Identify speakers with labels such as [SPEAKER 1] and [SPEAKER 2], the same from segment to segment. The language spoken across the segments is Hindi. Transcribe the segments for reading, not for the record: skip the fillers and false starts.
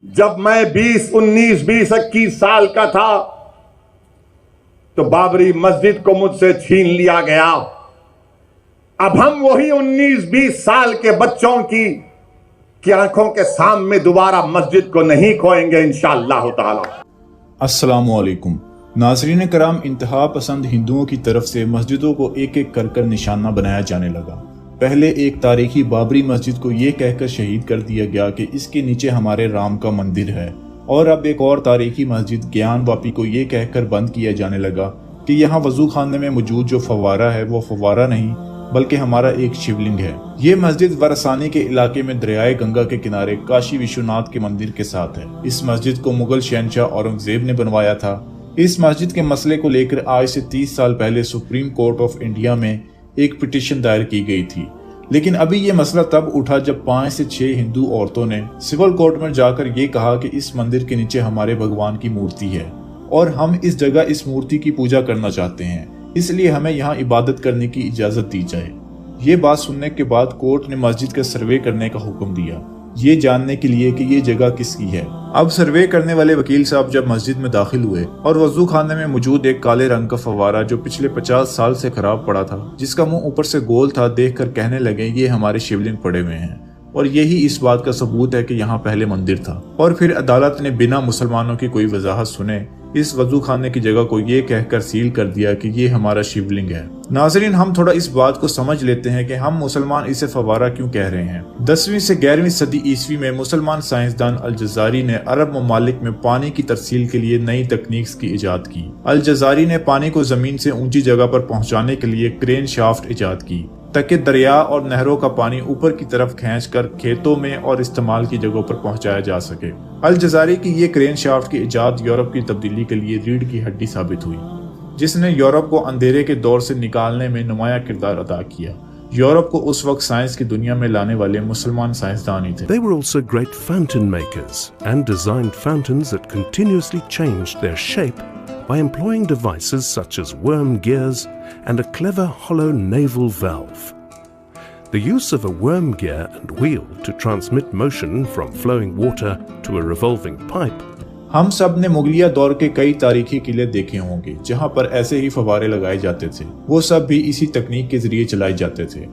[SPEAKER 1] जब मैं 21 साल का था तो बाबरी मस्जिद को मुझसे छीन लिया गया। अब हम वही 19-20 साल के बच्चों की आंखों के सामने दोबारा मस्जिद को नहीं खोएंगे इंशाअल्लाह ताला।
[SPEAKER 2] अस्सलामुअलैकुम नाज़रीन कराम, इंतहा पसंद हिंदुओं की तरफ से मस्जिदों को एक एक कर निशाना बनाया जाने लगा। पहले एक तारीखी बाबरी मस्जिद को ये कहकर शहीद कर दिया गया कि इसके नीचे हमारे राम का मंदिर है, और अब एक और तारीखी मस्जिद ज्ञान वापी को ये कहकर बंद किया जाने लगा कि यहाँ वजू खाने में मौजूद जो फव्वारा है वो फव्वारा नहीं बल्कि हमारा एक शिवलिंग है। ये मस्जिद वरसानी के इलाके में दरियाए गंगा के किनारे काशी विश्वनाथ के मंदिर के साथ है। इस मस्जिद को मुगल शहनशाह औरंगजेब ने बनवाया था। इस मस्जिद के मसले को लेकर आज से 30 साल पहले सुप्रीम कोर्ट ऑफ इंडिया में एक पिटीशन दायर की गई थी, लेकिन अभी ये मसला तब उठा जब 5 से 6 हिंदू औरतों ने सिविल कोर्ट में जाकर ये कहा कि इस मंदिर के नीचे हमारे भगवान की मूर्ति है और हम इस जगह इस मूर्ति की पूजा करना चाहते हैं, इसलिए हमें यहाँ इबादत करने की इजाजत दी जाए। ये बात सुनने के बाद कोर्ट ने मस्जिद का सर्वे करने का हुक्म दिया, ये जानने के लिए कि ये जगह किसकी है। अब सर्वे करने वाले वकील साहब जब मस्जिद में दाखिल हुए और वजू खाने में मौजूद एक काले रंग का फव्वारा जो पिछले 50 साल से खराब पड़ा था, जिसका मुंह ऊपर से गोल था, देखकर कहने लगे ये हमारे शिवलिंग पड़े हुए हैं और यही इस बात का सबूत है कि यहाँ पहले मंदिर था। और फिर अदालत ने बिना मुसलमानों की कोई वजाहत सुने इस वजू खाने की जगह को ये कहकर सील कर दिया कि ये हमारा शिवलिंग है। नाजरीन, हम थोड़ा इस बात को समझ लेते हैं कि हम मुसलमान इसे फवारा क्यों कह रहे हैं। 10वीं से 11वीं सदी ईस्वी में मुसलमान साइंसदान अल जजारी ने अरब ममालिक में पानी की तरसील के लिए नई तकनीक की इजाद की। अल जजारी ने पानी को जमीन से ऊंची जगह पर पहुंचाने के लिए क्रेन शाफ्ट इजाद की ताकि दरिया और नहरों का पानी ऊपर की तरफ खींचकर खेतों में और इस्तेमाल की जगहों पर पहुंचाया जा सके। अल जजारी की ये क्रेन शाफ्ट की इजाद यूरोप की तब्दीली के लिए रीढ़ की हड्डी साबित हुई, जिसने यूरोप को अंधेरे के दौर से निकालने में नुमाया किरदार अदा किया। यूरोप को उस वक्त साइंस की दुनिया में लाने वाले मुसलमान साइंसदान ही थे।
[SPEAKER 3] They were also great fountain makers and designed fountains that continuously changed their shape by employing devices such as worm gears and a clever hollow naval valve. The use of a worm gear and wheel to transmit motion from flowing water to a revolving pipe.
[SPEAKER 2] हम सब ने मुगलिया दौर के कई तारीखी किले देखे होंगे जहां पर ऐसे ही फवारे लगाए जाते थे, वो सब भी इसी तकनीक के जरिए चलाए जाते थे।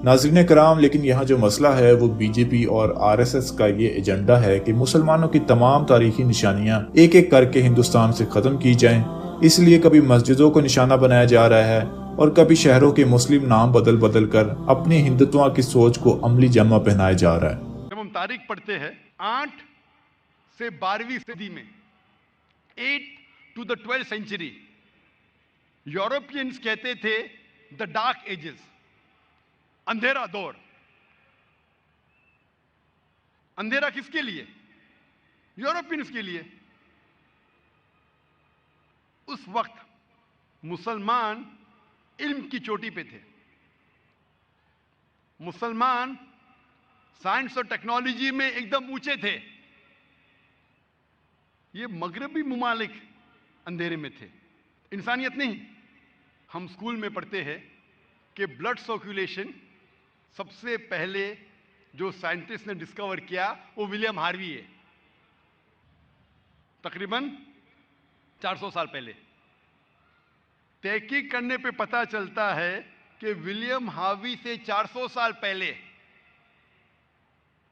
[SPEAKER 2] नाज़रीन कराम, लेकिन यहाँ जो मसला है वो बीजेपी और आरएसएस का ये एजेंडा है कि मुसलमानों की तमाम तारीखी निशानियां एक एक करके हिंदुस्तान से खत्म की जाएं। इसलिए कभी मस्जिदों को निशाना बनाया जा रहा है और कभी शहरों के मुस्लिम नाम बदल बदल कर अपनी हिंदुत्व की सोच को अमली जामा पहनाया जा रहा है।
[SPEAKER 4] जब हम तारीख पढ़ते हैं 8 से 12वीं सदी में, 8 to the 12th century, Europeans कहते थे द डार्क एजेस, अंधेरा दौर। अंधेरा किसके लिए? यूरोपियंस के लिए। उस वक्त मुसलमान इल्म की चोटी पे थे। मुसलमान साइंस और टेक्नोलॉजी में एकदम ऊंचे थे। ये मगरबी मुमालिक अंधेरे में थे, इंसानियत नहीं। हम स्कूल में पढ़ते हैं कि ब्लड सर्कुलेशन सबसे पहले जो साइंटिस्ट ने डिस्कवर किया वो विलियम हार्वी है, तकरीबन 400 साल पहले। तहकीक करने पे पता चलता है कि विलियम हार्वी से 400 साल पहले,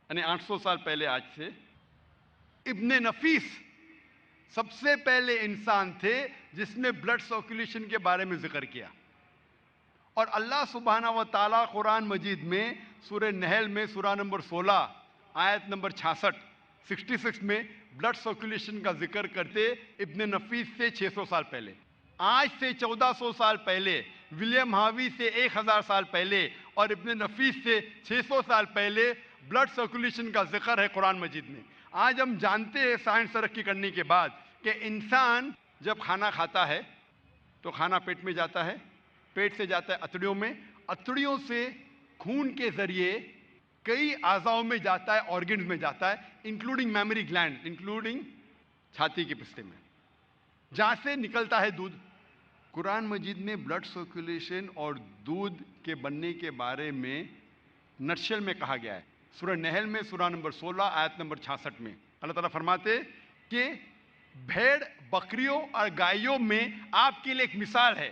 [SPEAKER 4] यानी 800 साल पहले आज से, इब्ने नफीस सबसे पहले इंसान थे जिसने ब्लड सर्कुलेशन के बारे में जिक्र किया। और अल्लाह सुब्हाना व ताला कुरान मजीद में सूरह नहल में सूरा नंबर 16 आयत नंबर 66 में ब्लड सर्कुलेशन का जिक्र करते इब्ने नफीस से 600 साल पहले। आज से 1400 साल पहले, विलियम हार्वी से 1000 साल पहले और इब्ने नफीस से 600 साल पहले ब्लड सर्कुलेशन का जिक्र है कुरान मजीद में। आज हम जानते हैं साइंस तरक्की करने के बाद कि इंसान जब खाना खाता है तो खाना पेट में जाता है, पेट से जाता है अतड़ियों में, अतड़ियों से खून के जरिए कई आज़ाओं में जाता है, ऑर्गन्स में जाता है, इंक्लूडिंग मेमोरी ग्लैंड, इंक्लूडिंग छाती के पिस्ते में, जहाँ से निकलता है दूध। कुरान मजीद में ब्लड सर्कुलेशन और दूध के बनने के बारे में नटशेल में कहा गया है। सूरह नहल में सूरा नंबर 16 आयत नंबर 66 में अल्लाह ताला फरमाते कि भेड़ बकरियों और गायों में आपके लिए एक मिसाल है,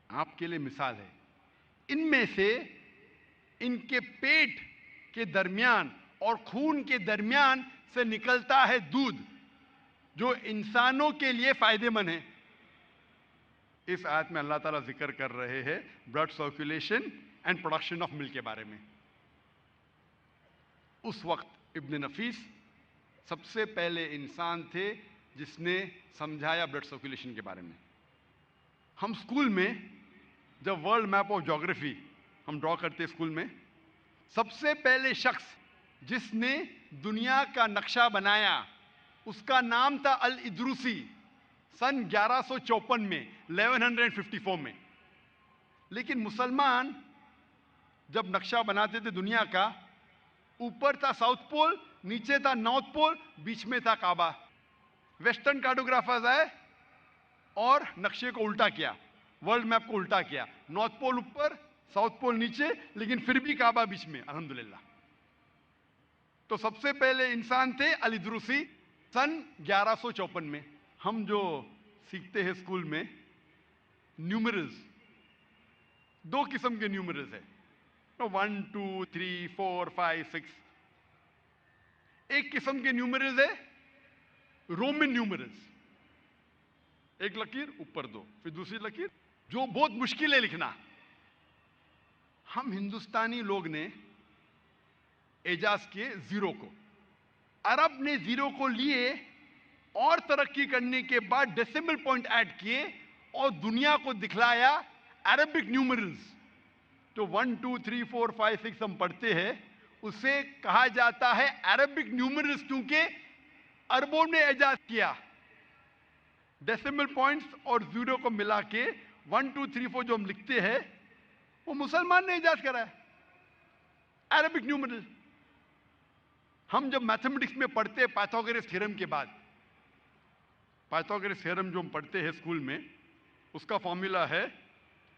[SPEAKER 4] आपके लिए मिसाल है। इनमें से इनके पेट के दरमियान और खून के दरमियान से निकलता है दूध जो इंसानों के लिए फायदेमंद है। इस आयत में अल्लाह ताला जिक्र कर रहे हैं blood circulation and production of milk के बारे में। उस वक्त इब्न नफीस सबसे पहले इंसान थे जिसने समझाया ब्लड सर्कुलेशन के बारे में। हम स्कूल में जब वर्ल्ड मैप ऑफ ज्योग्राफी हम ड्रॉ करते स्कूल में, सबसे पहले शख्स जिसने दुनिया का नक्शा बनाया उसका नाम था अल इद्रूसी, सन 1154 में, 1154 में। लेकिन मुसलमान जब नक्शा बनाते थे दुनिया का, ऊपर था साउथ पोल, नीचे था नॉर्थ पोल, बीच में था काबा। वेस्टर्न कार्टोग्राफर्स आए और नक्शे को उल्टा किया, वर्ल्ड मैप को उल्टा किया, नॉर्थ पोल ऊपर, साउथ पोल नीचे, लेकिन फिर भी काबा बीच में, अल्हम्दुलिल्लाह। तो सबसे पहले इंसान थे अल इद्रूसी, सन 1154 में। हम जो सीखते हैं स्कूल में न्यूमरल्स, दो किस्म के न्यूमरल्स है, 1 2 3 4 5 6। एक किस्म के न्यूमरल्स है रोमन न्यूमरल्स, एक लकीर ऊपर दो, फिर दूसरी लकीर, जो बहुत मुश्किल है लिखना। हम हिंदुस्तानी लोग ने एजाज किए जीरो को, अरब ने जीरो को लिए और तरक्की करने के बाद डेसिमल पॉइंट ऐड किए और दुनिया को दिखलाया अरबिक न्यूमरल्स। तो 1 2 3 4 5 6 हम पढ़ते हैं, उसे कहा जाता है अरबिक न्यूमरल्स, क्योंकि अरबों ने एजाज किया। डेसिमल पॉइंट्स और जीरो को मिला के 1 2 3 4 जो हम लिखते हैं वो मुसलमान ने एजाज करा है, अरबिक न्यूमरल। हम जब मैथमेटिक्स में पढ़ते हैं पाइथागोरस थ्योरम के बाद, पाइथागोरस थ्योरम जो हम पढ़ते हैं स्कूल में, उसका फॉर्मूला है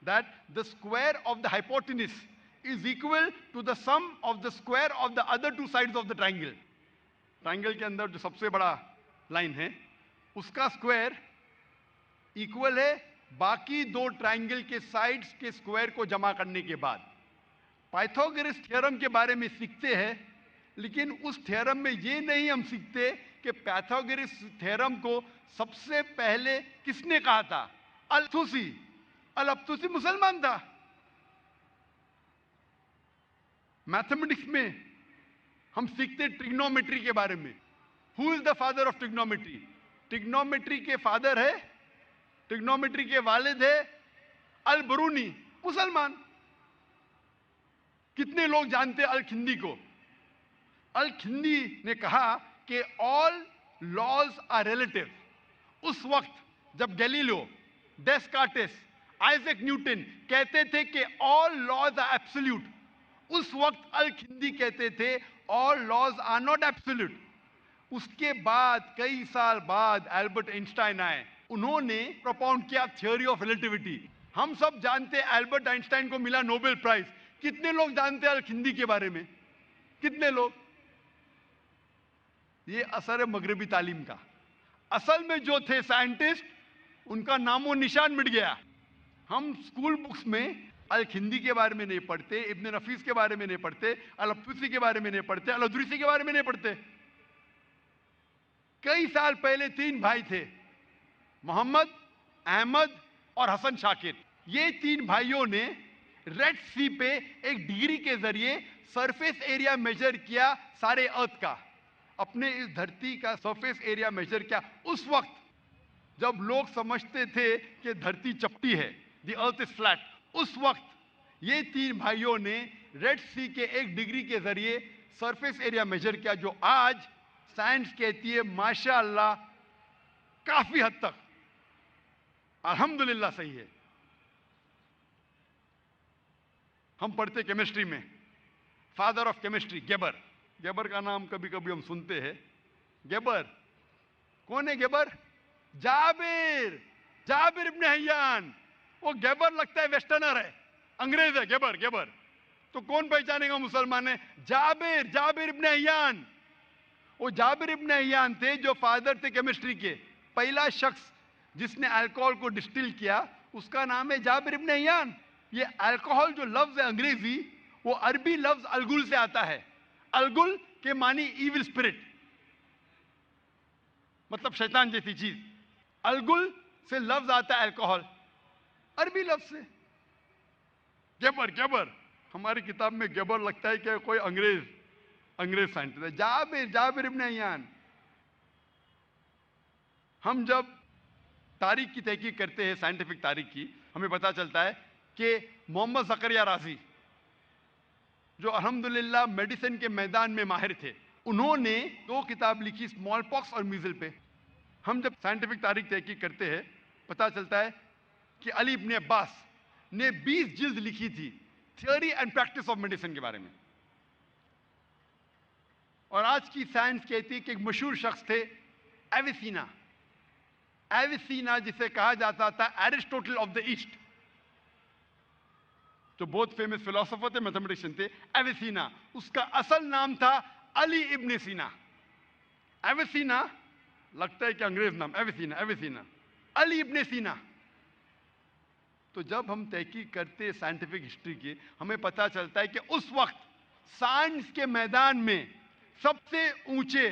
[SPEAKER 4] that the square of the hypotenuse is equal to the sum of the square of the other two sides of the triangle. Triangle के अंदर जो सबसे बड़ा लाइन है उसका स्क्वायर इक्वल है बाकी दो ट्राइंगल के साइड्स के स्क्वायर को जमा करने के बाद। पाइथागोरस थ्योरम के बारे में सीखते हैं, लेकिन उस थ्योरम में ये नहीं हम सीखते कि पाइथागोरस थ्योरम को सबसे पहले किसने कहा था। अल-तुसी, अल-तुसी मुसलमान था। मैथमेटिक्स में हम सीखते ट्रिग्नोमेट्री के बारे में। Who is the father of trigonometry? Trigonometry के फादर है, ट्रिग्नोमेट्री के वालिद है अल-बरूनी, मुसलमान। कितने लोग जानते हैं अल-खिंदी को? अल-खिंदी ने कहा कि ऑल लॉज आर रिलेटिव। उस वक्त जब गैलीलियो, डेस्कार्टेस, आइजैक न्यूटन कहते थे कि ऑल लॉज आर एब्सोल्यूट, उस वक्त अल-खिंदी कहते थे all laws are not absolute. उसके बाद कई साल बाद एल्बर्ट आइंस्टाइन आए, उन्होंने प्रोपाउंड किया थ्योरी ऑफ रिलेटिविटी। हम सब जानते हैं एल्बर्ट आइंस्टाइन को मिला नोबेल प्राइज। कितने लोग जानते हैं अल-खिंदी के बारे में? कितने लोग? ये असर है मगरबी तालीम का। असल में जो थे साइंटिस्ट, उनका नामो निशान मिट गया। हम स्कूल बुक्स में अल-खिंदी के बारे में नहीं पढ़ते, इब्न नफीस के बारे में नहीं पढ़ते, अल-तुसी के बारे में नहीं पढ़ते, अल-इद्रूसी के बारे में नहीं पढ़ते। कई साल पहले 3 भाई थे, मोहम्मद, अहमद और हसन शाकिर। ये 3 भाइयों ने रेड सी पे एक डिग्री के जरिए सरफेस एरिया मेजर किया सारे अर्थ का। अपने इस धरती का सरफेस एरिया मेजर किया उस वक्त जब लोग समझते थे कि धरती चपटी है, द अर्थ इज फ्लैट। उस वक्त ये 3 भाइयों ने रेड सी के एक डिग्री के जरिए सरफेस एरिया मेजर किया, जो आज साइंस कहती है माशाअल्लाह काफी हद तक अल्हम्दुलिल्लाह सही है। हम पढ़ते केमिस्ट्री में फादर ऑफ केमिस्ट्री गेबर। गेबर का नाम कभी कभी हम सुनते हैं। गेबर कौन है? गेबर जाबिर, जाबिर इब्न हय्यान। वो गेबर लगता है वेस्टर्नर है, अंग्रेज है। गेबर, गेबर तो कौन पहचानेगा मुसलमान है? जाबिर, जाबिर इब्ने अय्यान। वो जाबिर इब्ने अय्यान थे जो फादर थे केमिस्ट्री के। पहला शख्स जिसने अल्कोहल को डिस्टिल किया उसका नाम है जाबिर इब्ने अय्यान। ये अल्कोहल जो लफ्ज है अंग्रेजी, वो अरबी लफ्ज अलगुल से आता है। अलगुल के मानी इविल स्पिरिट, मतलब शैतान जैसी चीज। अलगुल से लफ्ज आता है अल्कोहल, अरबी लफ्ज से। गैबर, गैबर, हमारी किताब में गैबर लगता है कि कोई अंग्रेज साइंटिस्ट है। जाबिर, जाबिर इब्ने अय्यान। हम जब तारीख की तहकीक करते हैं, साइंटिफिक तारीख की, हमें पता चलता है कि मोहम्मद ज़करिया राजी जो अल्हम्दुलिल्लाह मेडिसिन के मैदान में माहिर थे, उन्होंने 2 किताब लिखी, स्मॉल पॉक्स और मीजल पे। हम जब साइंटिफिक तारीख तहकीक करते हैं पता चलता है कि अली इब्ने अब्बास ने 20 जिल्द लिखी थी theory and practice of medicine के बारे में। और आज की साइंस कहती है कि एक मशहूर शख्स थे एविसीना। एविसीना जिसे कहा जाता था एरिस्टोटल ऑफ द ईस्ट, जो बहुत फेमस फिलोसोफर थे, मैथमेटिशियन थे। एविसीना, उसका असल नाम था अली इब्ने सीना। एविसीना लगता है कि अंग्रेज नाम, एविसीना, एविसीना, अली इब्ने सीना। तो जब हम तहकीक करते हैं साइंटिफिक हिस्ट्री की, हमें पता चलता है कि उस वक्त साइंस के मैदान में सबसे ऊंचे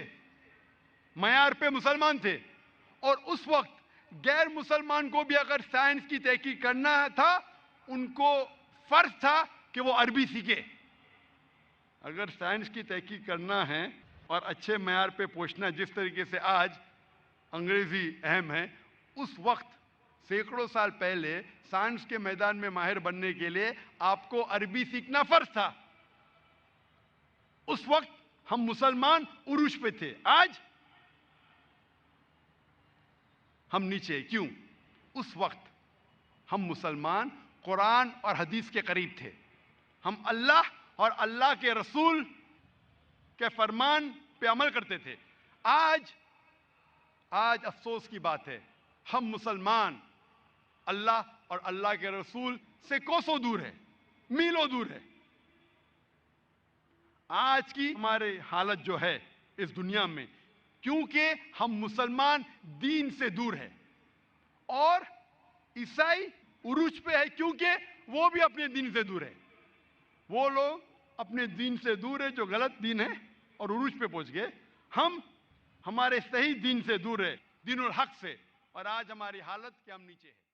[SPEAKER 4] मयार पे मुसलमान थे। और उस वक्त गैर मुसलमान को भी अगर साइंस की तहकीक करना था, उनको फर्ज था कि वो अरबी सीखे। अगर साइंस की तहकीक करना है और अच्छे मयार पे पहुंचना, जिस तरीके से आज अंग्रेजी अहम है, उस वक्त सैकड़ों साल पहले साइंस के मैदान में माहिर बनने के लिए आपको अरबी सीखना फर्ज था। उस वक्त हम मुसलमान उरूज पे थे, आज हम नीचे। क्यों? उस वक्त हम मुसलमान कुरान और हदीस के करीब थे। हम अल्लाह और अल्लाह के रसूल के फरमान पे अमल करते थे। आज अफसोस की बात है, हम मुसलमान अल्लाह और अल्लाह के रसूल से कोसों दूर है, मीलों दूर है। आज की हमारी हालत जो है इस दुनिया में, क्योंकि हम मुसलमान दीन से दूर है और ईसाई उरूज पे है, क्योंकि वो भी अपने दीन से दूर है। वो लोग अपने दीन से दूर है जो गलत दीन है और उरूज पे पहुंच गए। हम हमारे सही दीन से दूर है, दीनुल हक से। और आज हमारी हालत कि हम नीचे है।